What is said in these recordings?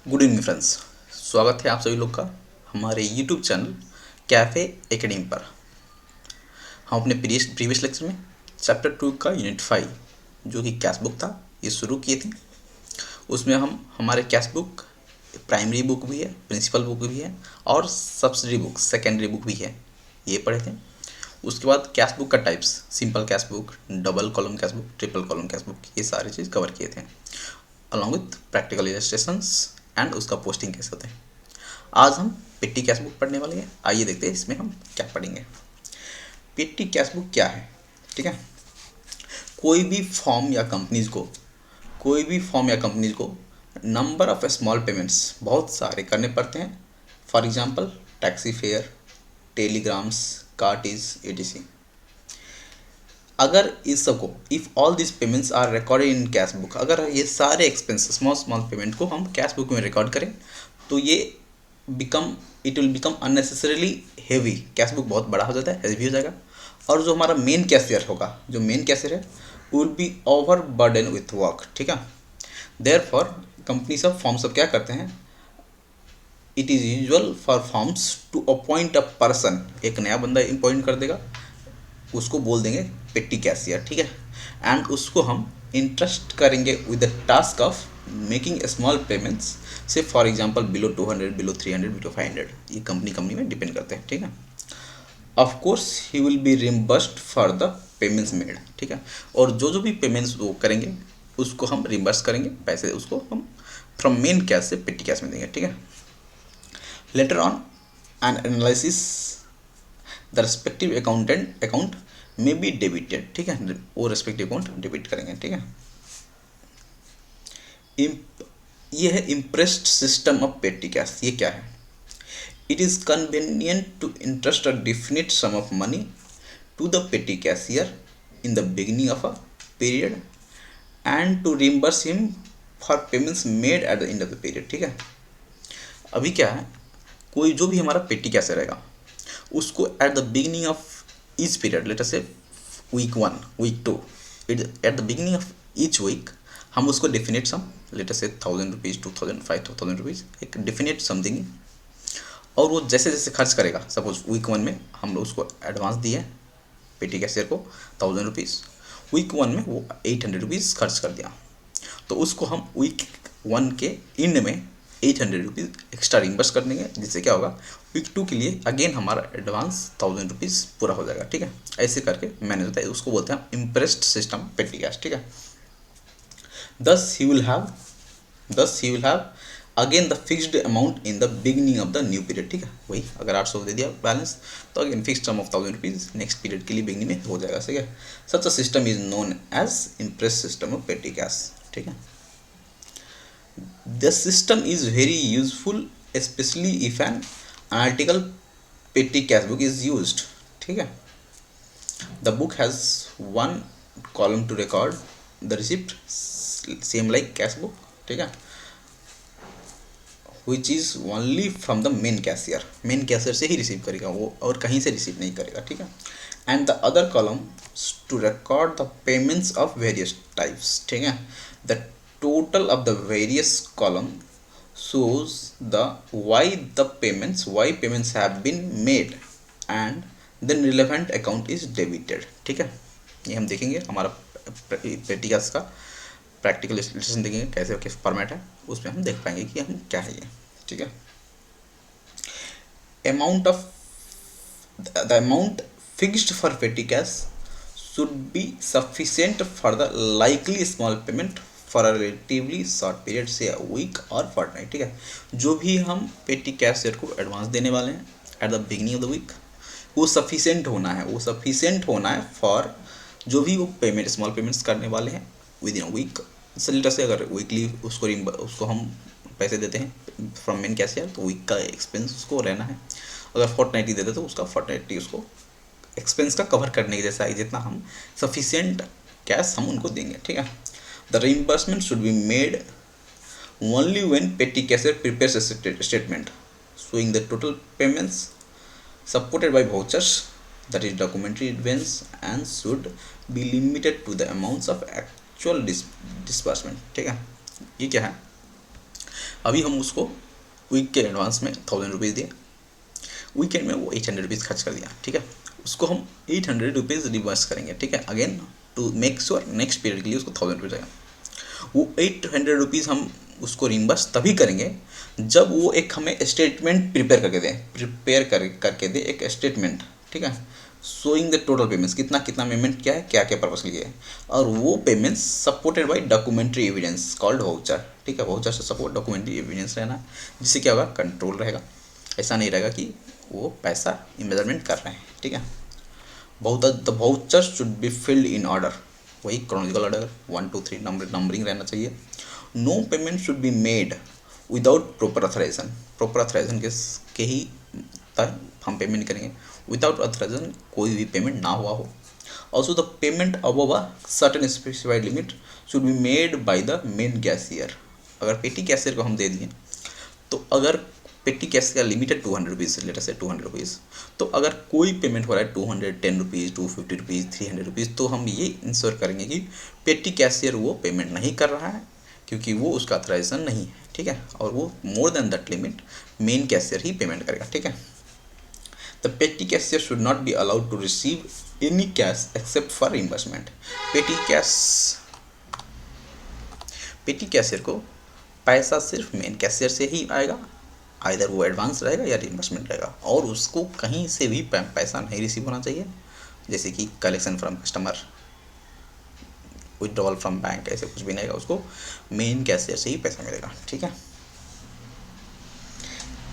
Good evening friends. स्वागत है आप सभी लोग का हमारे यूट्यूब चैनल कैफ़े एकेडमी पर। हम अपने प्रीवियस लेक्चर में चैप्टर 2 का यूनिट 5 जो कि कैश बुक था ये शुरू किए थे। उसमें हम हमारे कैश बुक प्राइमरी बुक भी है, प्रिंसिपल बुक भी है और सब्सिडी बुक सेकेंडरी बुक भी है, ये पढ़े थे। उसके बाद कैश बुक का types, simple cash book, double column cash book, triple column cash book, ये सारी चीज़ कवर किए थे along with practical illustrations and उसका पोस्टिंग कैसे होते हैं। आज हम पेटी कैश बुक पढ़ने वाले हैं। आइए देखते हैं इसमें हम क्या पढ़ेंगे। पेटी कैश बुक क्या है, ठीक है। कोई भी फॉर्म या कंपनीज को नंबर ऑफ स्मॉल पेमेंट्स बहुत सारे करने पड़ते हैं। For example taxi fare, telegrams, cartage etc। अगर इस सबको if all this payments are recorded in cash book, अगर ये सारे एक्सपेंस स्मॉल पेमेंट को हम कैश बुक में रिकॉर्ड करें तो ये it will become unnecessarily heavy. Cash book बहुत बड़ा हो जाता है, हेवी हो जाएगा। और जो हमारा मेन कैशियर होगा, जो मेन कैशियर है, will be over burden with work, ठीक है। देयरफॉर कंपनी सब फॉर्म सब क्या करते हैं, it is usual for firms to appoint a person, एक नया बंदा अपॉइंट कर देगा, उसको बोल देंगे पेटी कैशियर, ठीक है। एंड उसको हम इंटरेस्ट करेंगे with the task of making small payments, say for example below 200, below 300, below 500, ये कंपनी में डिपेंड करते हैं, ठीक है। Of course he will be reimbursed for the payments made, ठीक है। और जो भी पेमेंट्स वो करेंगे उसको हम रिम्बर्स करेंगे, पैसे उसको हम फ्रॉम मेन कैश से पेटी कैश में देंगे, ठीक है। Later on an analysis the respective account में बी डेबिटेड, ठीक है। वो रेस्पेक्टिव अकाउंट डेबिट करेंगे, ठीक है। ये है imprest system of petty cash. ये क्या है? It is convenient to interest a definite sum of money to the petty cashier in the beginning of a period and to reimburse him for payments made at the end of the period, ठीक है। अभी क्या है, कोई जो भी हमारा पेटी कैशियर रहेगा उसको at the beginning of each period, let us से week 1, week 2, at the beginning of each week हम उसको डेफिनेट सम, लेट अस से 1000 रुपीज़, 2000, 5000 रुपीज़, एक डेफिनेट समथिंग। और वो जैसे जैसे खर्च करेगा, सपोज वीक 1 में हम लोग उसको एडवांस दिए पेटी कैशियर को 1000 रुपीज़, वीक 1 में वो 800 रुपीज़ खर्च कर दिया, तो उसको हम वीक 1 के एंड में 800 रुपीज़ एक्स्ट्रा रिम्बर्स कर देंगे, जिससे क्या होगा वीक 2 के लिए अगेन हमारा एडवांस 1000 रुपीज़ पूरा हो जाएगा, ठीक है। ऐसे करके मैनेज होता है, उसको बोलते हैं इम्प्रेस्ड सिस्टम पेटी कैश, ठीक है। Thus he will have again the fixed amount in the beginning of the new period, ठीक है। वही अगर 800 दे दिया बैलेंस तो again fixed sum of 1000 rupees next period के लिए बिगिनिंग में हो जाएगा, ठीक है। Such a system is known as imprest system of petty cash, ठीक है। The system is very useful especially if an analytical petty cash book is used, ठीक है। The book has one column to record the receipt, same like cash book, ठीक है, which is only from the main cashier से ही receive करेगा वो, और कहीं से रिसीव नहीं करेगा, ठीक है। and the other column to record the payments of various types, ठीक है। the total of the various column shows the why payments have been made and then relevant account is debited, ठीक है। ये हम देखेंगे हमारा पेटी कैश का प्रैक्टिकल इलस्ट्रेशन देखेंगे कैसे कैसे फॉर्मेट है, उसमें हम देख पाएंगे कि हम क्या है ये, ठीक है। The amount fixed for petty cash should be sufficient for the likely small payment for a relatively short period, से अ वीक और फॉर्टनाइट, ठीक है। जो भी हम पेटी कैशियर को एडवांस देने वाले हैं at the beginning of the week, वो सफिशिएंट होना है फॉर जो भी वो पेमेंट स्मॉल पेमेंट्स करने वाले हैं with in a week. Later से अगर वीकली उसको हम पैसे देते हैं फ्रॉम मेन कैशियर तो वीक का एक्सपेंस उसको रहना है। अगर फोर्टनाइटली देते तो उसका फोर्टनाइटली उसको एक्सपेंस का कवर करने के जैसा है, जितना हम सफिशिएंट कैश हम उनको देंगे, ठीक है। The reimbursement should be made only when petty cashier prepares a statement showing the total payments supported by vouchers, that is documentary advance, and should be limited to the amounts of actual disbursement, ठीक है। ये क्या है, अभी हम उसको week के advance में 1000 रुपीज़ दिए, वीकेंड में वो 800 रुपीज़ खर्च कर दिया, ठीक है। उसको हम 800 रुपीज़ रिवर्स करेंगे, ठीक है, again to make sure next period के लिए उसको 1000 रुपीज़ आएगा। वो 800 रुपीज़ हम उसको रिम्बर्स तभी करेंगे जब वो एक हमें स्टेटमेंट करके दे एक स्टेटमेंट, ठीक है, शोइंग द टोटल पेमेंट्स, कितना कितना पेमेंट क्या है, क्या क्या पर्पस के लिए है, और वो payments supported by documentary evidence called voucher, ठीक है। वाउचर से सपोर्ट डॉक्यूमेंट्री एविडेंस रहना, जिससे क्या होगा, कंट्रोल रहेगा। ऐसा नहीं रहेगा कि वो पैसा इन्वेस्टमेंट कर रहे हैं, ठीक है। बहुत the voucher should be filled in order, वही क्रोनोलॉजिकल ऑर्डर 1 2 3 नंबरिंग रहना चाहिए। No payment should be made without proper authorisation, proper authorisation के ही तक हम पेमेंट करेंगे। विदाउट अथराइजेशन कोई भी पेमेंट ना हुआ हो। Also the payment above a certain specified limit should be made by the main cashier. अगर पेटी कैशियर को हम दे दिए तो अगर पेटी कैशियर का लिमिट है 200 रुपीज़, लेटर से 200 रुपीज़, तो अगर कोई पेमेंट हो रहा है 210 रुपीज़, 250 रुपीज़, 300 रुपीज़, तो हम ये इंश्योर करेंगे कि पेटी कैशियर वो पेमेंट नहीं कर रहा है, क्योंकि वो उसका अथराइजेशन नहीं है, ठीक है। और वो more than that limit main cashier ही पेमेंट करेगा, ठीक है। The petty cashier should not be allowed to receive any cash except for reimbursement. Petty cashier को पैसा सिर्फ मेन कैशियर से ही आएगा, आइदर वो एडवांस रहेगा या रिइंबर्समेंट रहेगा, और उसको कहीं से भी पैसा नहीं रिसीव होना चाहिए, जैसे कि collection from customer, withdrawal from bank, ऐसे कुछ भी नहीं रहेगा, उसको मेन कैशियर से ही पैसा मिलेगा, ठीक है।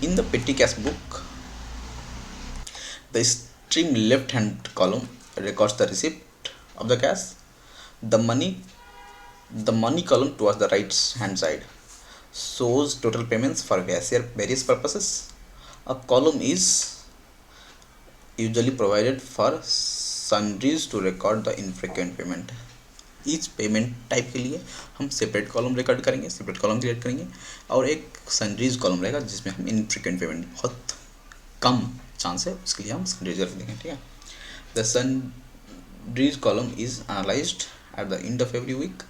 इन the petty cash book the extreme left hand column records the receipt of the cash. The money column towards the right hand side shows total payments for various purposes. A column is usually provided for sundries to record the infrequent payment. Each payment type के लिए हम separate column record करेंगे, separate column create करेंगे, और एक sundries column रहेगा जिसमें हम इनफ्रीक्वेंट पेमेंट, बहुत कम चांस है, उसके लिए हम सनरीज रख देंगे, ठीक है। The sundries column is analysed at the end of every week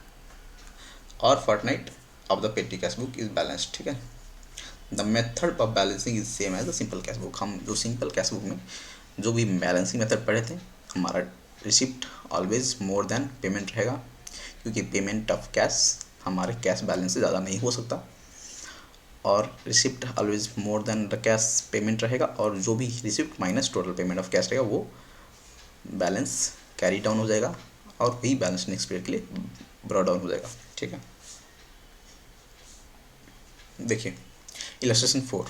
और fortnight of the petty cash book is balanced, ठीक है। The method of balancing is same as the simple cash book. हम जो simple cash book में जो भी balancing method पढ़े थे, हमारा receipt always more than payment रहेगा, क्योंकि पेमेंट ऑफ कैश हमारे कैश बैलेंस से ज़्यादा नहीं हो सकता, और receipt always more than the cash payment रहेगा, और जो भी receipt minus total payment of cash रहेगा वो बैलेंस कैरी डाउन हो जाएगा, और वही बैलेंस नेक्स्ट पीरियड के लिए ब्रॉड डाउन हो जाएगा, ठीक है। देखिए illustration 4,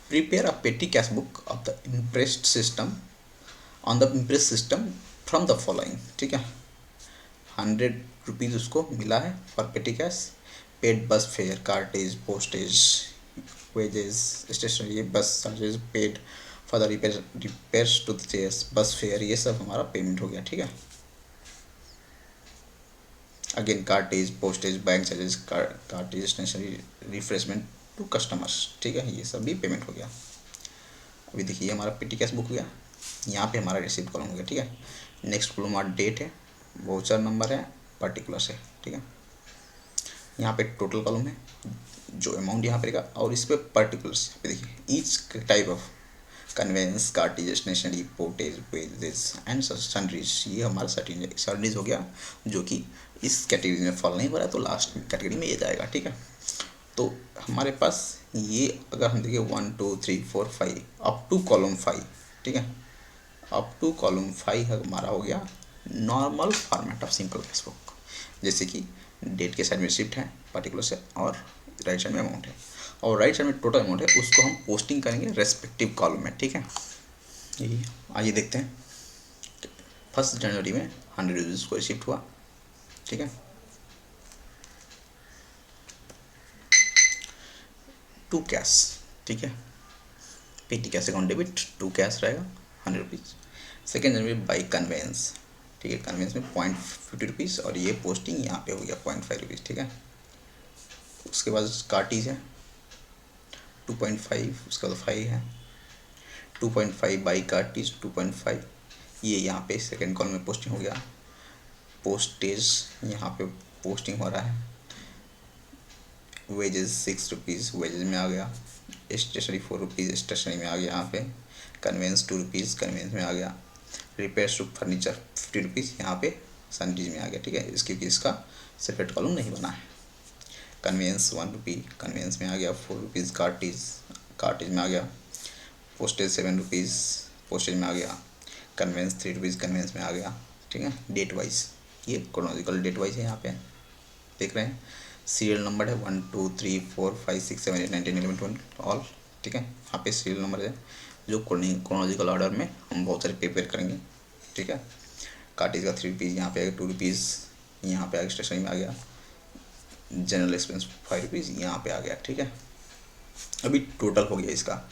prepare a petty cash book of the imprest system on the imprest system from the following, ठीक है। 100 रुपीज़ उसको मिला है for petty cash, paid bus fare, cartage, postage, wages, stationery, bus charges, paid for the repairs to the chairs, bus fare, ये सब हमारा payment हो गया, ठीक है। Again cartage, postage, bank charges, cartage, stationery, refreshment to customers, ठीक है, ये सब भी पेमेंट हो गया। अभी देखिए हमारा पेटी कैश बुक हो गया, यहाँ पे हमारा रिसीप्ट कॉलम हो गया, ठीक है। नेक्स्ट कॉलम हमारा डेट है, वाउचर नंबर है, पर्टिकुलर्स है, ठीक है। यहाँ पे टोटल कॉलम है, जो अमाउंट यहाँ पे रहेगा, और इस पर पर्टिकुलर्स पे देखिए each type of conveyance, cartage, stationery, portage, wages and sundries, ये हमारा सनरीज हो गया, जो कि इस कैटेगरी में फॉल नहीं हो रहा है, तो लास्ट कैटेगरी में ये जाएगा, ठीक है। तो हमारे पास ये अगर हम देखिए 1 2 3 4 5 अप टू कॉलम 5, ठीक है, अप टू कॉलम 5 हमारा हो गया normal format of simple cash book, जैसे कि डेट के साइड में रिसिप्ट है, पर्टिकुलर से, और राइट साइड में अमाउंट है, और राइट साइड में टोटल अमाउंट है, उसको हम पोस्टिंग करेंगे रेस्पेक्टिव कॉलम में, ठीक है। यही आइए देखते हैं। 1 जनवरी में 100 रुपीज़ को रिसिप्ट हुआ, ठीक है। टू कैश, ठीक है, petty cash account debit, to cash रहेगा 100 रुपीज़। 2 जनवरी बाई कन्वेंस, ठीक है, कन्वेंस में 0.50 रुपीज़, और ये पोस्टिंग यहाँ पे हो गया 0.5 रुपीज़, ठीक है। उसके बाद कार्टीज है 2.5, उसके बाद 5 है 2.5 बाई कार्टीज 2.5, ये यहाँ पे सेकेंड कॉलम में पोस्टिंग हो गया। पोस्टेज यहाँ पे पोस्टिंग हो रहा है वेजेस 6 रुपीज़ वेजेस में आ गया, स्टेशनरी 4 रुपीज़ स्टेशनरी में आ गया, यहाँ पे कन्वेंस 2 रुपीज़ कन्वेंस में आ गया, रिपेयर्स टू फर्नीचर 50 रुपीज़ यहाँ पे सैनिटरीज में आ गया, ठीक है, क्योंकि इसका सेपरेट कॉलम नहीं बना है। कन्वेंस 1 रुपी कन्वेंस में आ गया, 4 रुपीज़ कार्टेज में आ गया, पोस्टेज 7 रुपीज़ पोस्टेज में आ गया, कन्वेंस 3 रुपीज़ कन्वेंस में आ गया, ठीक है। डेट वाइज ये क्रोनोलॉजिकल डेट वाइज है, यहाँ पे देख रहे हैं। सीरियल नंबर है 1 2 3 4 5 6 7 8 9 10 11 12 ऑल, ठीक है। यहाँ पे सीरियल नंबर है जो क्रोनोलॉजिकल ऑर्डर में हम बहुत सारे प्रिपेयर करेंगे, ठीक है। कार्टेज का 3 रुपीज़ यहाँ पे आ गया, 2 रुपीज़ यहाँ पे आ गया, स्टेशनरी में आ गया, जनरल एक्सपेंस 5 रुपीज़ यहाँ पे आ गया, ठीक है। अभी टोटल हो गया इसका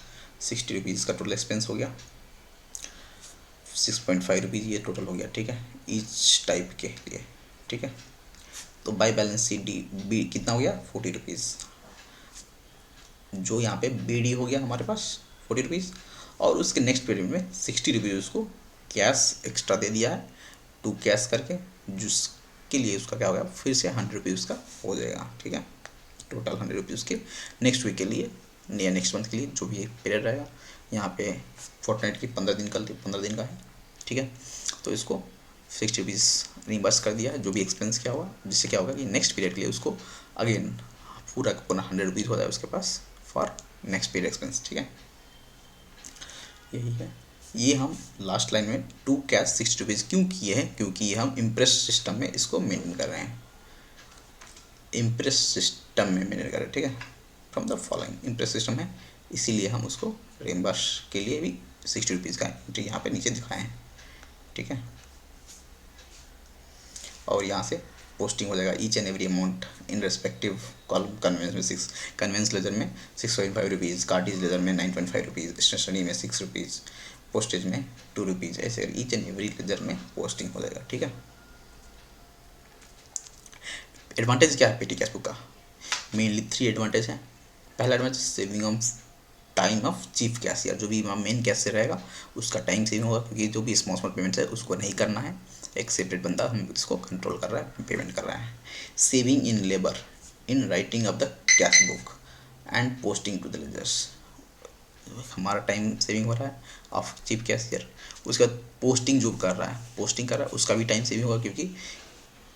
60 रुपीज़ का टोटल एक्सपेंस हो गया, 6.5 रुपीज़ ये टोटल हो गया, ठीक है, ईच टाइप के लिए, ठीक है। तो by balance sheet D B कितना हो गया 40 रुपीज़, जो यहाँ पे बी डी हो गया हमारे पास 40 रुपीज़, और उसके नेक्स्ट पीरियड में 60 रुपीज़ उसको कैश एक्स्ट्रा दे दिया है, टू कैश करके, जिसके लिए उसका क्या हो गया फिर से 100 रुपीज़ उसका हो जाएगा, ठीक है। टोटल 100 रुपीज़ के नेक्स्ट वीक के लिए या नेक्स्ट मंथ के लिए जो भी पीरियड रहेगा, यहाँ पे फोर्टनाइट की 15 दिन का है, ठीक है। तो इसको 60 रुपीज़ रिम्बर्स कर दिया है जो भी एक्सपेंस क्या हुआ, जिससे क्या होगा कि नेक्स्ट पीरियड के लिए उसको अगेन पूरा 100 रुपीज़ हो जाए उसके पास फॉर नेक्स्ट पीरियड एक्सपेंस, ठीक है। यही है, ये हम लास्ट लाइन में टू कैश 60 रुपीज़ क्यों किए हैं, क्योंकि हम इम्प्रेस सिस्टम में इसको मेंटेन कर रहे हैं, इम्प्रेस सिस्टम में मेंटेन कर रहे हैं, ठीक है। From the following impress system है, इसीलिए हम उसको रिम्बर्स के लिए भी 60 रुपीज़ का एंट्री यहाँ पे नीचे दिखाए हैं, ठीक है। और यहाँ से पोस्टिंग हो जाएगा each and every amount in respective column, conveyance में 6, कन्वेंस लेजर में 6.5 रुपीज़, कार्टेज लेजर में 9.5 रुपीज़, स्टेशनरी में 6 रुपीज़, पोस्टेज में 2 रुपीज़, ऐसे ईच एंड एवरी लेजर में पोस्टिंग हो जाएगा, ठीक है। एडवांटेज क्या है पेटी कैश बुक का, मेनली 3 एडवांटेज हैं। पहला advantage saving of time of chief cashier, जो भी मेन कैशियर रहेगा उसका टाइम सेविंग होगा, क्योंकि जो भी स्मॉल पेमेंट्स है उसको नहीं करना है, एक सेपरेट बंदा हम इसको कंट्रोल कर रहा है, पेमेंट कर रहा है। Saving in labour in writing off the cash book and posting to the ledgers, हमारा टाइम सेविंग हो रहा है ऑफ चीफ कैशियर। उसके बाद पोस्टिंग जो कर रहा है उसका भी टाइम सेविंग होगा, क्योंकि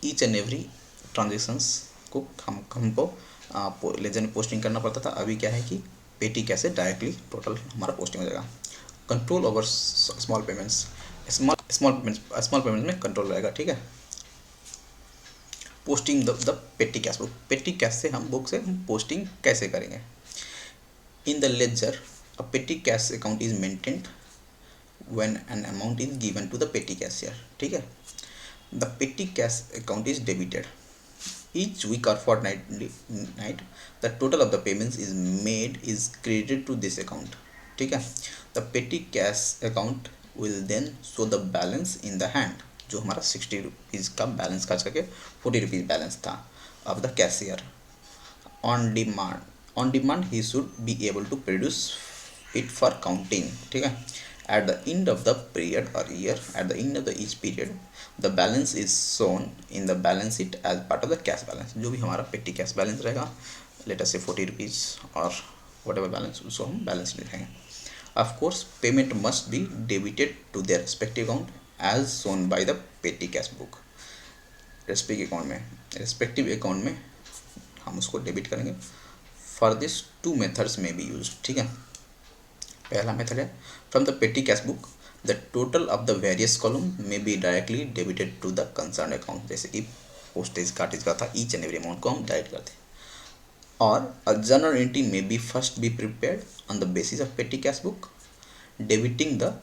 ईच एंड एवरी ट्रांजेक्शन्स को हमको लेजर में पोस्टिंग करना पड़ता था, अभी क्या है कि पेटी कैसे डायरेक्टली टोटल हमारा पोस्टिंग हो जाएगा। Control over small payments, small payments में कंट्रोल रहेगा, ठीक है। Posting the petty cash book, पेटी कैश से हम बुक से हम पोस्टिंग कैसे करेंगे। In the ledger a petty cash account is maintained when an amount is given to the petty cashier, ठीक है। The petty cash account is debited each week or fortnight, the total of the payments is made is credited to this account, ठीक है। the petty cash account will then show the balance in the hand, जो हमारा 60 rupees का balance खर्च करके 40 rupees balance था of the cashier। on demand he should be able to produce it for counting, ठीक है। at the end of the period or year, at the end of the each period the balance is shown in the balance sheet as part of the cash balance, जो भी हमारा पेटी cash balance रहेगा, late us से 40 rupees और whatever balance, उसको हम balance sheet लिखेंगे। of course payment must be debited to their respective account as shown by the petty cash book, respective account में हम उसको डेबिट करेंगे। फॉर दिस 2 मेथड्स में बी यूज, ठीक है। पहला मेथड है from the petty cash book the total of the various column में be directly debited to the concern account, जैसे कि पोस्टेज कार्टेज का था, ईच एंड एवरी अमाउंट को हम डायरेक्ट करते हैं। और अ जर्नल एंट्री में be first be prepared on the basis of petty cash book debiting the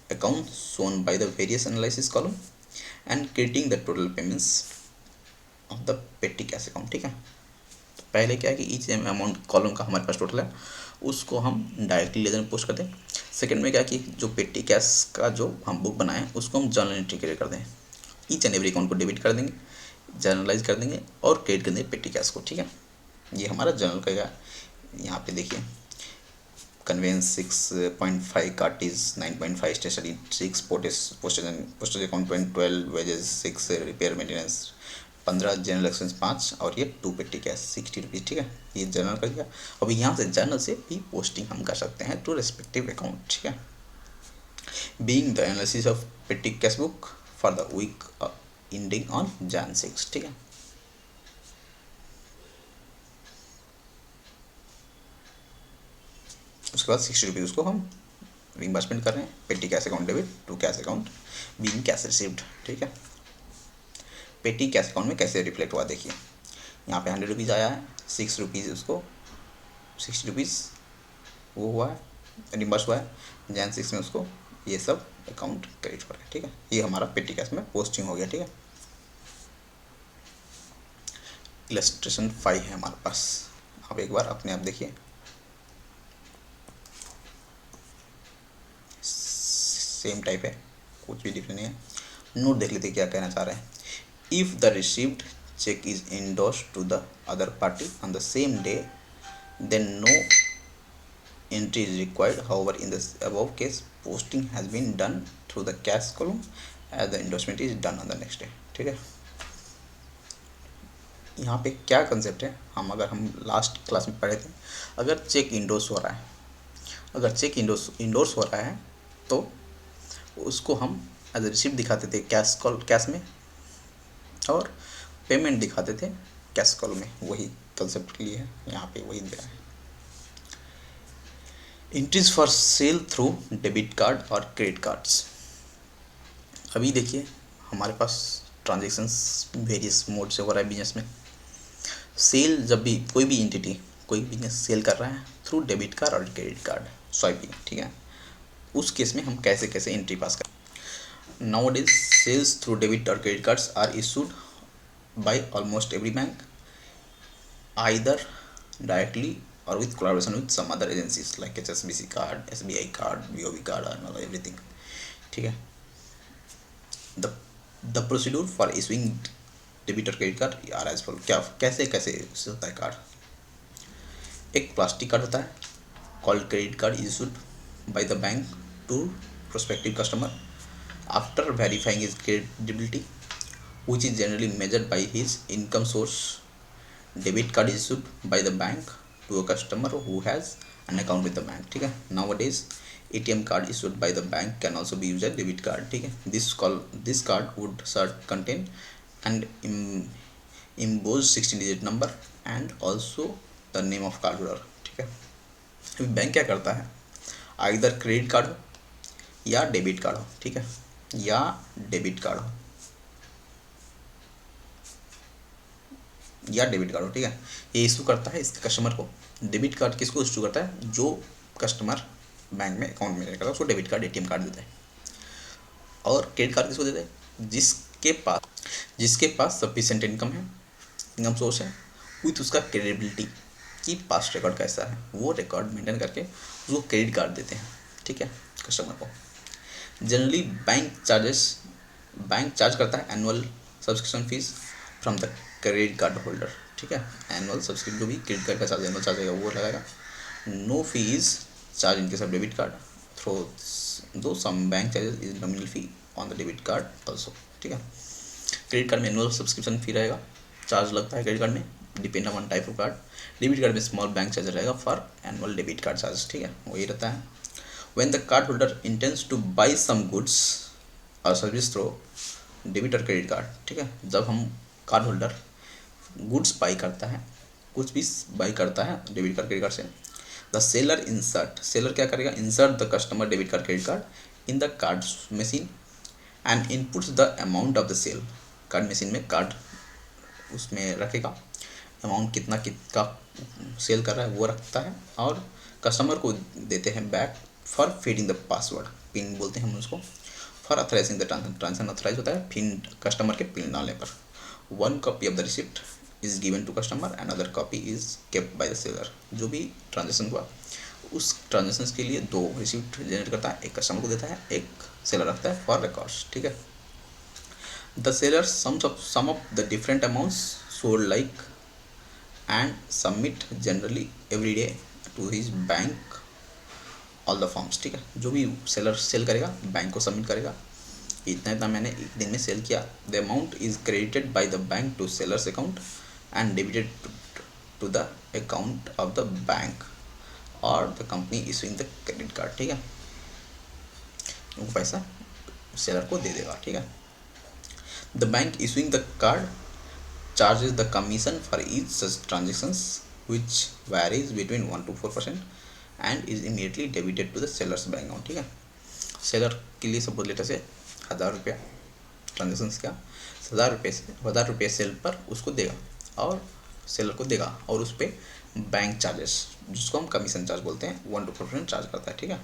account shown by the various analysis column and creating the total payments of the petty cash account, ठीक है। तो पहले क्या है कि each amount column का हमारे पास total है, उसको हम डायरेक्टली लेजर में पोस्ट कर दें। सेकंड में क्या कि जो पेटी कैश का जो हम बुक बनाएं उसको हम जर्नल एंट्री क्रिएट कर दें, ईच एंड एवरी अकाउंट को डेबिट कर देंगे, जर्नलाइज कर देंगे और क्रिएट कर देंगे पेटी कैश को, ठीक है। ये हमारा जर्नल का यहाँ पे देखिए, conveyance 6.5, cartage 9.5, stationery 6, postage account 12, wages 6, repair maintenance 15 general expense 5 और ये 2 पेटी कैश 60 रुपीज़, ठीक है। ये जनरल कर दिया। अभी यहाँ से जनरल से भी पोस्टिंग हम कर सकते हैं टू रेस्पेक्टिव अकाउंट, ठीक है। Being the analysis of petty cash book for the week ending on Jan 6, ठीक है। उसके बाद 60 रुपीज़ उसको हम रिम्बर्समेंट कर रहे हैं petty cash account debit to cash account being cash received, ठीक है। पेटी कैश अकाउंट में कैसे रिफ्लेक्ट हुआ देखिए, यहाँ पे 100 रुपीज़ आया है, 6 रुपीज़ उसको 60 रुपीज़ वो हुआ है, रिम्बर्स हुआ है। Jan 6 में उसको ये सब अकाउंट क्रेडिट हो रहा है, ठीक है। ये हमारा पेटी कैश में पोस्टिंग हो गया, ठीक है। इलस्ट्रेशन 5 है हमारे पास, आप एक बार अपने आप देखिए, सेम टाइप है, कुछ भी डिफरेंट नहीं है। नोट देख लेते क्या कहना चाह रहे हैं। If the received cheque is endorsed to the other party on the same day then no entry is required. However, in the above case, posting has been done through the cash column as the endorsement is done on the next day, ठीक है। यहाँ पे क्या concept है, हम last class में पढ़े थे, अगर चेक इंडोर्स हो रहा है, अगर चेक इंडोर्स हो रहा है तो उसको हम एज ए रिसिप्ट दिखाते थे कैश में, और पेमेंट दिखाते थे कैश कॉल में। वही कंसेप्ट के लिए है, यहाँ पे वही दिया है। Entries for sale through debit card और क्रेडिट कार्ड्स। अभी देखिए हमारे पास ट्रांजेक्शन्स वेरियस मोड से हो रहा है बिजनेस में। सेल जब भी कोई भी एंटिटी कोई बिजनेस सेल कर रहा है थ्रू डेबिट कार्ड और क्रेडिट कार्ड स्वाइपिंग, ठीक है, उस केस में हम कैसे कैसे एंट्री पास करें। Nowadays, sales through debit or credit cards are issued by almost every bank, either directly or with collaboration with some other agencies like HSBC card, SBI card, BOB card, and everything, ठीक है। The procedure for issuing debit or credit card are as follows। क्या कैसे कैसे होता है card. एक plastic card होता है called credit card, issued by the bank to prospective customer after verifying his credibility, which is generally measured by his income source. Debit card is issued by the bank to a customer who has an account with the bank, ठीक है। Nowadays ATM card issued by the bank can also be used as debit card, ठीक है। This card would contain and embossed 16-digit number and also the name of cardholder, ठीक है। अभी bank क्या करता है, आइदर क्रेडिट कार्ड हो या डेबिट कार्ड हो, ठीक है, या डेबिट कार्ड हो ठीक है, ये इशू करता है इसके कस्टमर को। डेबिट कार्ड किसको इशू करता है, जो कस्टमर बैंक में अकाउंट में करता है उसको डेबिट कार्ड ATM कार्ड देता है। और क्रेडिट कार्ड किसको देता है, जिसके पास सफिशिएंट इनकम सोर्स है विथ उसका क्रेडिबिलिटी कि पास्ट रिकॉर्ड कैसा है, वो रिकॉर्ड मेंटेन करके उसको क्रेडिट कार्ड देते हैं, ठीक है, कस्टमर को। जनरली बैंक चार्ज करता है annual subscription fees from the credit card holder, ठीक है। एनुअल सब्सक्रिप्शन जो भी क्रेडिट कार्ड का चार्ज एनुअल चार्ज आएगा वो लगाएगा। No fees charge in case of debit card through though some bank charges is nominal fee on the debit card also, ठीक है। क्रेडिट कार्ड में एनुअल सब्सक्रिप्शन फी रहेगा, charge लगता है क्रेडिट कार्ड में depend on type of card. Debit card में small bank charge रहेगा for annual debit card charge, ठीक है, वही रहता है। When the card holder intends to buy some goods or service through debit or credit card, ठीक है, जब हम कार्ड होल्डर गुड्स बाई करता है, कुछ भी बाई करता है डेबिट कार्ड क्रेडिट कार्ड से, द सेलर क्या करेगा, insert the customer debit card credit card in the card machine and inputs the amount of the sale. Card machine में कार्ड उसमें रखेगा, अमाउंट कितना का सेल कर रहा है वो रखता है, और कस्टमर को देते हैं back for feeding the password, pin बोलते हैं हम उसको, for authorising the transaction authorise होता है पिन कस्टमर के पिन डालने पर। One copy of the receipt is given to customer and other copy is kept by the seller. जो भी ट्रांजेक्शन हुआ उस ट्रांजेक्शन के लिए 2 रिसिप्ट जनरेट करता है, एक कस्टमर को देता है, एक सेलर रखता है फॉर रिकॉर्ड्स, ठीक है। The seller sum of the different amounts sold like and submit generally every day to his bank all the forms, ठीक है। जो भी सेलर सेल करेगा बैंक को सबमिट करेगा इतना इतना मैंने एक दिन में सेल किया, the amount is credited by the bank to seller's account and debited to the account of the bank और the company issuing the credit card. ठीक है, वो पैसा सेलर को दे देगा। ठीक है, the bank issuing the card charges the commission for each such transactions which varies between 1 to 4% and is immediately debited to the seller's bank account। ठीक है, सेलर के लिए सपोज लेटर से 1000 रुपया ट्रांजेक्शन्स का 1000 रुपये सेल पर उसको देगा और सेलर को देगा और उस पर बैंक चार्जेस जिसको हम कमीशन चार्ज बोलते हैं 1 to 4% चार्ज करता है। ठीक है,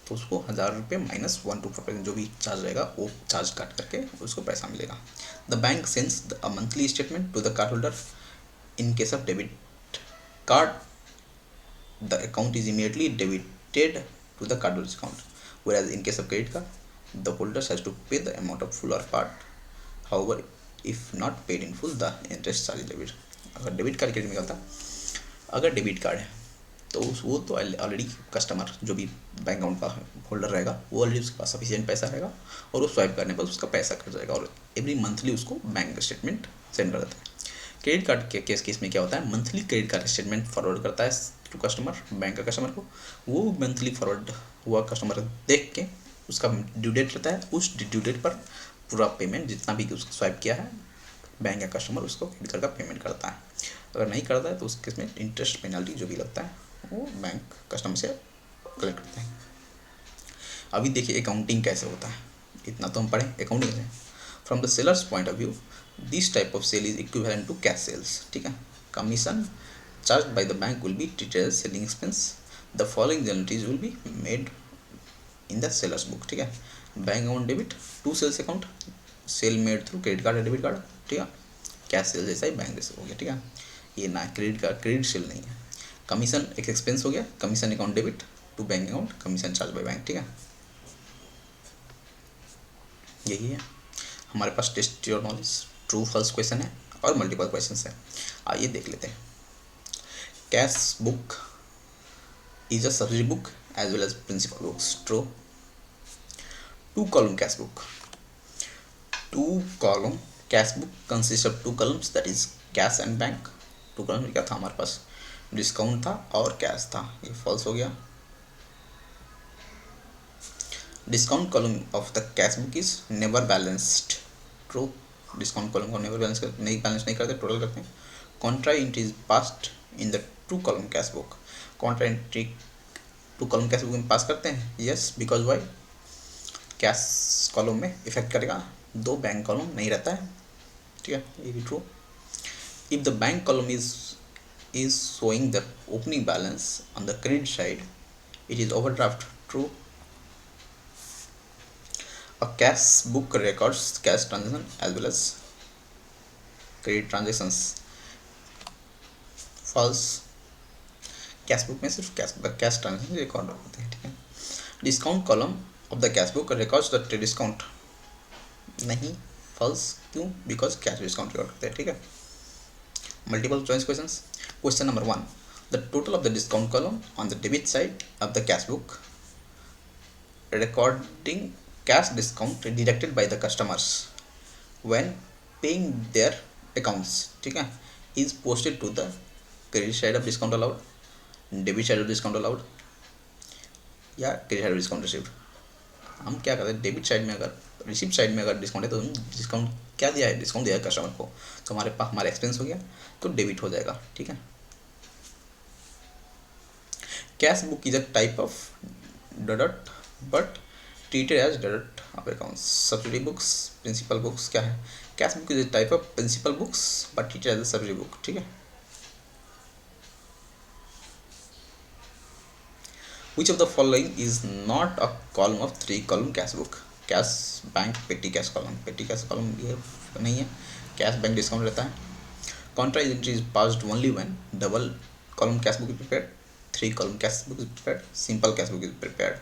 तो उसको 1000 रुपये माइनस 1 to 4% जो भी चार्ज रहेगा वो चार्ज काट करके उसको पैसा मिलेगा। The bank sends a monthly statement to the card holder. In case of debit card the account is immediately debited to the card holder's account, whereas in case of credit card the holder has to pay the amount of full or part, however if not paid in full the interest charge is debited। अगर debit card credit में होता, अगर debit card है तो वो तो already customer जो भी बैंक अकाउंट का होल्डर रहेगा वो ऑलरेडी उसके पास सफिशिएंट पैसा रहेगा और वो स्वाइप करने पर उसका पैसा कट जाएगा और एवरी मंथली उसको बैंक स्टेटमेंट सेंड कर देता है। क्रेडिट कार्ड के केस में क्या होता है, monthly credit card statement forward करता है टू कस्टमर, बैंक का कस्टमर को। वो मंथली फॉरवर्ड हुआ कस्टमर देख के उसका ड्यू डेट रहता है, उस ड्यू डेट पर पूरा पेमेंट जितना भी उसको स्वाइप किया है बैंक का कस्टमर उसको क्रेडिट कार्ड का पेमेंट करता है। अगर नहीं करता है तो उस केस में इंटरेस्ट पेनल्टी जो भी लगता है वो बैंक कस्टमर से कलेक्ट करते हैं। अभी देखिए अकाउंटिंग कैसे होता है, इतना तो हम पढ़े अकाउंटिंग से। From the seller's point of view this type of sale is equivalent to cash sales. ठीक है, commission charge by the bank will be treated as selling expense. The following generalities will be made in the seller's book. ठीक है, bank account debit to sales account, sale made through credit card या debit card. ठीक है, cash cell जैसा ही bank जैसे हो गया। ठीक है, ये ना क्रेडिट कार्ड क्रेडिट सेल नहीं है। कमीशन एक एक्सपेंस हो गया, commission account debit to bank account, commission charge by bank. ठीक है, यही है हमारे पास test your knowledge true false question है और मल्टीपल क्वेश्चन है। आइए देख लेते हैं। Cash book is a subsidy book as well as principal books. True. Two column cash book, two column cash book consist of two columns that is cash and bank. Two column में क्या था हमारे पास, discount था और cash था, ये false हो गया। Discount column of the cash book is never balanced. True, discount column को नेवर बैलेंस नहीं करते, टोटल करते हैं। Contra entry is passed in the two column cash book. Contra entry two column cash book में pass करते हैं, yes, because why, cash column में effect करेगा, दो बैंक कॉलम नहीं रहता है। ठीक है, ये भी true. If the bank column is showing the opening balance on the credit side, it is overdraft। True। A cash book records cash transaction as well as credit transactions। False। Cash book में सिर्फ cash transaction record होते हैं। ठीक है, discount column of the cash book records the trade discount. नहीं, false. क्यों, because cash discount record करते हैं। ठीक है, multiple choice questions। Question number 1, the total of the discount column on the debit side of the cash book recording cash discount deducted by the customers when paying their accounts। ठीक है, is posted to the credit side of discount allowed, debit side of discount allowed या credit side of discount received। हम क्या करते हैं, debit side में अगर receipt side में अगर डिस्काउंट है तो डिस्काउंट क्या दिया है, डिस्काउंट दिया है कस्टमर को, तो हमारे पास हमारा एक्सपेंस हो गया तो डेबिट हो जाएगा। ठीक है, cash book is a type of debit but treated as debit of accounts. Subsidy books, principal books क्या है, cash book is a type of principal books but treated as a subsidy book. ठीक है, which of the following is not a column of 3 column cash book। Cash bank पेटी cash column, पेटी cash column ये नहीं है, cash bank discount रहता है। Contra entry is passed only when double column cash book is prepared, 3 column cash book is prepared, simple cash book is prepared.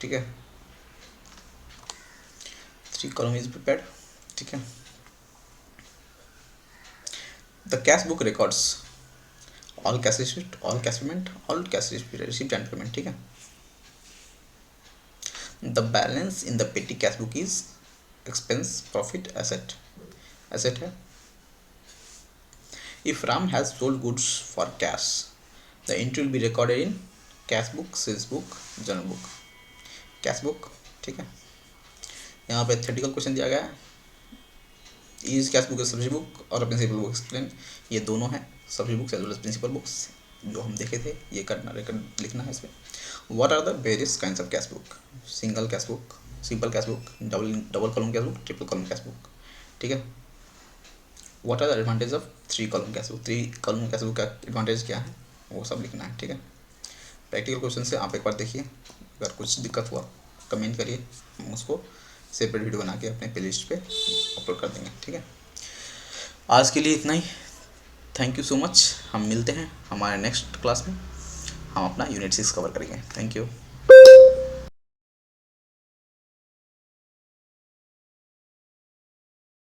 ठीक है, 3 column is prepared. ठीक है, the cash book records all cash receipt, all cash payment, all cash receipt and payment. ठीक है, the balance in the petty cash book is expense profit asset, asset है। If Ram has sold goods for cash the entry will be recorded in cash book, sales book, general book, cash book, ठीक है। यहाँ पे theoretical question दिया गया है, is cash book subsidiary book और principal book explain, ये दोनों हैं subsidiary books as well as principal books जो हम देखे थे, ये करना लिखना है इसमें। What are the various kinds of cash book, single cash book, simple cash book, double column cash book, triple column cash book, ठीक है। What are the advantage of 3 column cash book, 3 column cash book का advantage क्या है वो सब लिखना है, ठीक है। प्रैक्टिकल क्वेश्चन से आप एक बार देखिए, अगर कुछ दिक्कत हुआ कमेंट करिए, हम उसको सेपरेट वीडियो बना के अपने प्लेलिस्ट पे अपलोड कर देंगे, ठीक है। आज के लिए इतना ही, थैंक यू सो मच। हम मिलते हैं हमारे नेक्स्ट क्लास में, हम अपना यूनिट 6 कवर करेंगे। Thank you.